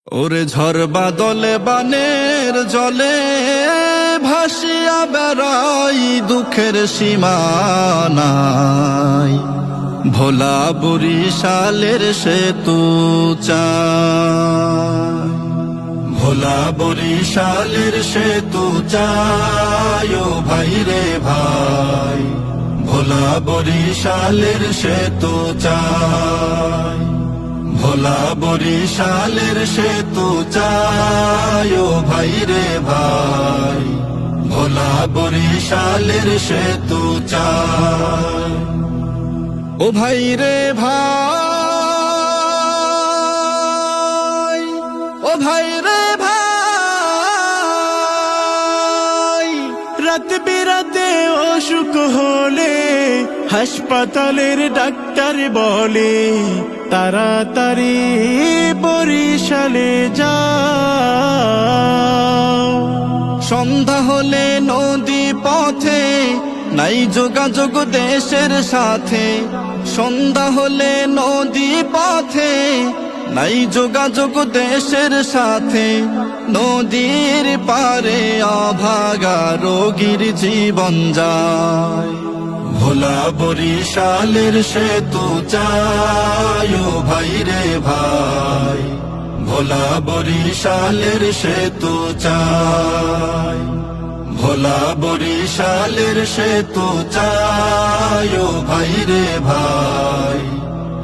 ওরে ঝড় বাদলে বানের জলে ভাসিয়া বেড়াই দুঃখের সীমানায়। ভোলা বরিশালের সেতু চাই, ভোলা বরিশালের সেতু চাই ও ভাই রে ভাই। ভোলা বরিশালের সেতু চাই, ভোলা বরিশালের সেতু চাই ও ভাই রে ভাই। ভোলা বরিশালের সেতু চাই ও ভাই রে ভাই, ও ভাই রে ভাই। রাত বিরাতে অসুখ হলে হাসপাতালের ডাক্তার বলে তাড়াতাড়ি বরিশালে যাও। সন্ধ্যা হলে নদী পথে নাই যোগাযোগ দেশের সাথে। সন্ধ্যা হলে নদী পথে নাই যোগাযোগ দেশের সাথে। নদীর পারে অভাগা রোগীর জীবন যায়। ভোলা বরিশালের সেতু চাই ও ভাই রে ভাই। ভোলা বরিশালের সেতু চাই, ভোলা বরিশালের সেতু চাই ও ভাই রে ভাই।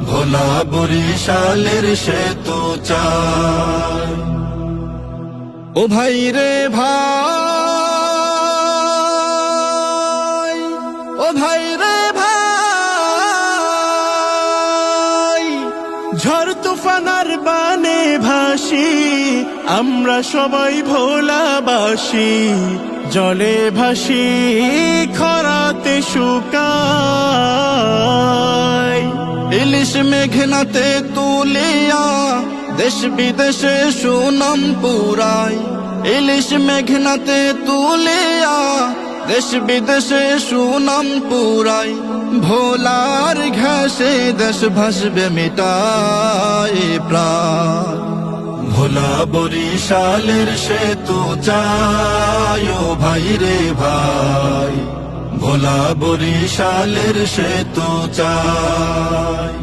ভোলা বরিশালের সেতু চাই ও ভাই রে ভাই, ও ভাই রে ভাই। ঝড় তুফানার বানে ভাসি আমরা সবাই ভোলাবাসী। জলে ভাসি খরাতে শুকাই। ইলিশ মেঘনাতে তুলিয়া দেশ বিদেশে সুনাম পুরাই। ইলিশ মেঘনাতে তুলিয়া দেশ বিদেশে সুনাম পুরাই। ভোলার ঘাসে দেশ ভাসবে মিটায় প্রাণ। ভোলা বরিশালের সেতু চাই ও ভাই রে ভাই। ভোলা বরিশালের সেতু চাই,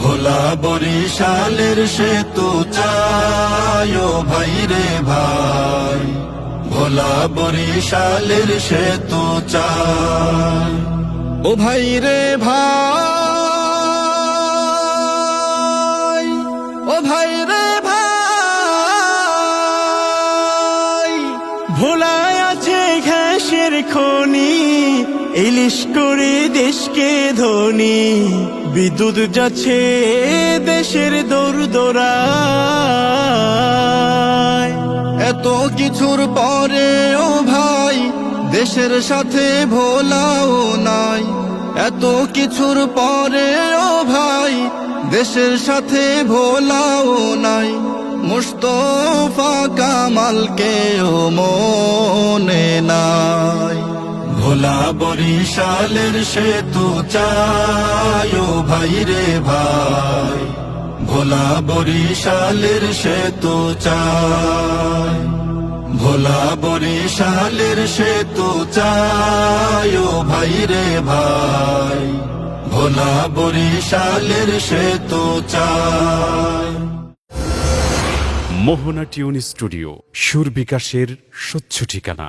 ভোলা বরিশালের সেতু চাই ও ভাই রে ভাই। ভোলা বরিশালের সেতু চাই ও ভাই রে ভাই, ও ভাই রে ভাই। ভোলায় আছে ঘাসের খনি, ইলিশ করে দেশকে ধনী। বিদ্যুৎ যাচ্ছে দেশের দোরদোরায়। এত কিছুর পরে ও ভাই দেশের সাথে ভোলাও নাই। এত কিছুর পরে ও ভাই দেশের সাথে ভোলাও নাই। মুস্তফা কামালকে ও মনে নাই। ভোলা বরিশালের সেতু চাই ও ভাই রে ভাই। ভোলা বরিশালের সেতু চাই, ভোলা বরিশালের সেতু চাই ও ভাই রে ভাই। ভোলা বরিশালের সেতু চাই। মোহনা টিউন স্টুডিও, সুর বিকাশের স্বচ্ছ ঠিকানা।